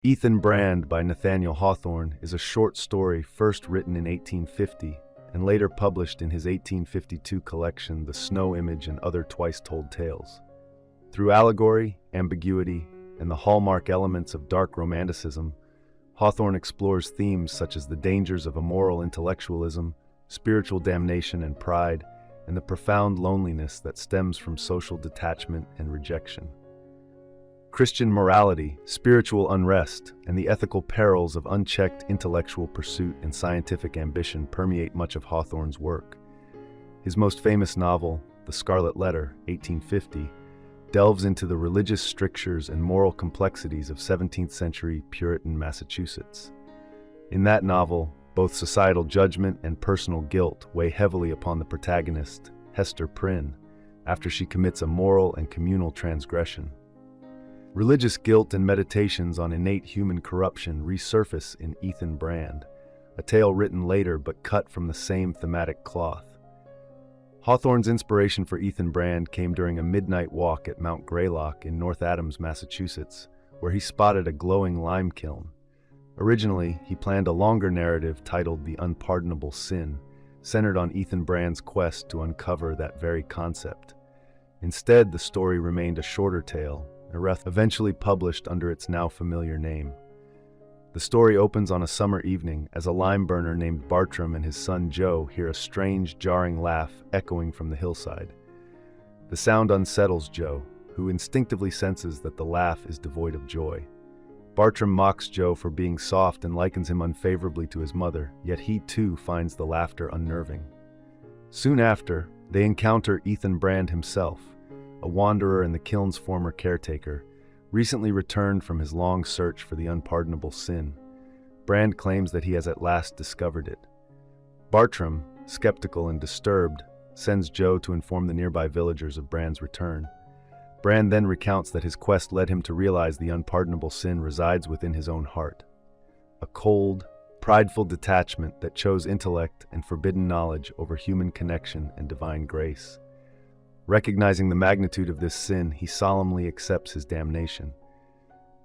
Ethan Brand by Nathaniel Hawthorne is a short story first written in 1850 and later published in his 1852 collection The Snow Image and Other Twice-Told Tales. Through allegory, ambiguity, and the hallmark elements of dark romanticism, Hawthorne explores themes such as the dangers of amoral intellectualism, spiritual damnation and pride, and the profound loneliness that stems from social detachment and rejection. Christian morality, spiritual unrest, and the ethical perils of unchecked intellectual pursuit and scientific ambition permeate much of Hawthorne's work. His most famous novel, The Scarlet Letter, 1850, delves into the religious strictures and moral complexities of 17th-century Puritan Massachusetts. In that novel, both societal judgment and personal guilt weigh heavily upon the protagonist, Hester Prynne, after she commits a moral and communal transgression. Religious guilt and meditations on innate human corruption resurface in Ethan Brand, a tale written later but cut from the same thematic cloth. Hawthorne's inspiration for Ethan Brand came during a midnight walk at Mount Greylock in North Adams, Massachusetts, where he spotted a glowing lime kiln. Originally, he planned a longer narrative titled The Unpardonable Sin, centered on Ethan Brand's quest to uncover that very concept. Instead, the story remained a shorter tale, eventually published under its now familiar name. The story opens on a summer evening as a lime burner named Bartram and his son Joe hear a strange, jarring laugh echoing from the hillside. The sound unsettles Joe, who instinctively senses that the laugh is devoid of joy. Bartram mocks Joe for being soft and likens him unfavorably to his mother, yet he too finds the laughter unnerving. Soon after, they encounter Ethan Brand himself, a wanderer and the kiln's former caretaker, recently returned from his long search for the unpardonable sin. Brand claims that he has at last discovered it. Bartram, skeptical and disturbed, sends Joe to inform the nearby villagers of Brand's return. Brand then recounts that his quest led him to realize the unpardonable sin resides within his own heart. A cold, prideful detachment that chose intellect and forbidden knowledge over human connection and divine grace. Recognizing the magnitude of this sin, he solemnly accepts his damnation.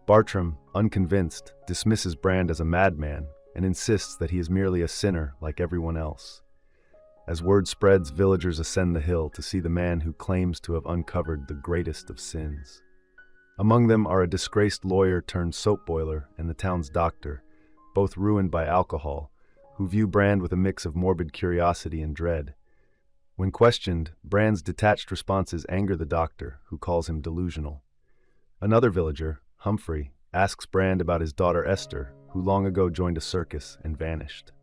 Bartram, unconvinced, dismisses Brand as a madman and insists that he is merely a sinner like everyone else. As word spreads, villagers ascend the hill to see the man who claims to have uncovered the greatest of sins. Among them are a disgraced lawyer turned soap boiler and the town's doctor, both ruined by alcohol, who view Brand with a mix of morbid curiosity and dread. When questioned, Brand's detached responses anger the doctor, who calls him delusional. Another villager, Humphrey, asks Brand about his daughter Esther, who long ago joined a circus and vanished.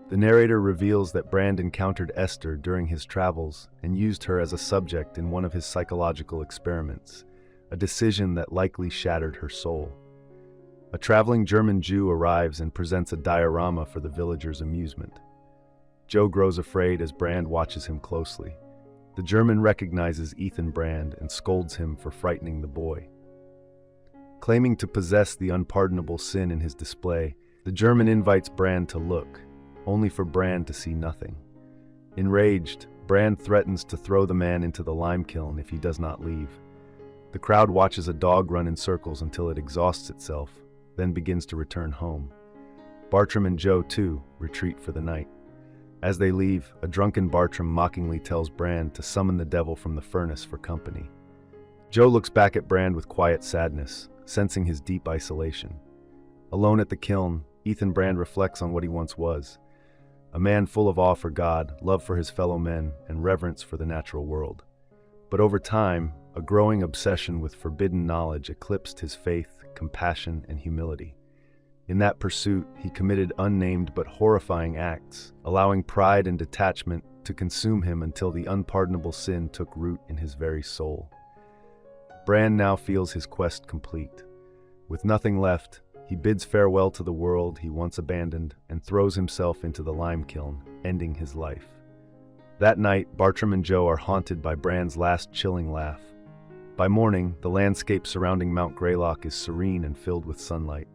The narrator reveals that Brand encountered Esther during his travels and used her as a subject in one of his psychological experiments, a decision that likely shattered her soul. A traveling German Jew arrives and presents a diorama for the villagers' amusement. Joe grows afraid as Brand watches him closely. The German recognizes Ethan Brand and scolds him for frightening the boy. Claiming to possess the unpardonable sin in his display, the German invites Brand to look, only for Brand to see nothing. Enraged, Brand threatens to throw the man into the lime kiln if he does not leave. The crowd watches a dog run in circles until it exhausts itself, then begins to return home. Bartram and Joe, too, retreat for the night. As they leave, a drunken Bartram mockingly tells Brand to summon the devil from the furnace for company. Joe looks back at Brand with quiet sadness, sensing his deep isolation. Alone at the kiln, Ethan Brand reflects on what he once was, a man full of awe for God, love for his fellow men, and reverence for the natural world. But over time, a growing obsession with forbidden knowledge eclipsed his faith, compassion, and humility. In that pursuit, he committed unnamed but horrifying acts, allowing pride and detachment to consume him until the unpardonable sin took root in his very soul. Brand now feels his quest complete. With nothing left, he bids farewell to the world he once abandoned and throws himself into the lime kiln, ending his life. That night, Bartram and Joe are haunted by Brand's last chilling laugh. By morning, the landscape surrounding Mount Greylock is serene and filled with sunlight.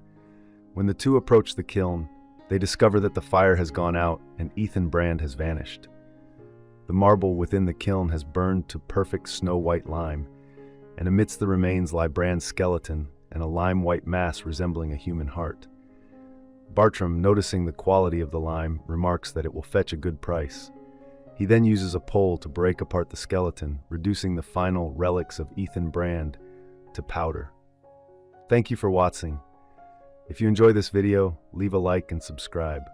When the two approach the kiln, they discover that the fire has gone out and Ethan Brand has vanished. The marble within the kiln has burned to perfect snow-white lime, and amidst the remains lie Brand's skeleton and a lime-white mass resembling a human heart. Bartram, noticing the quality of the lime, remarks that it will fetch a good price. He then uses a pole to break apart the skeleton, reducing the final relics of Ethan Brand to powder. Thank you for watching. If you enjoy this video, leave a like and subscribe.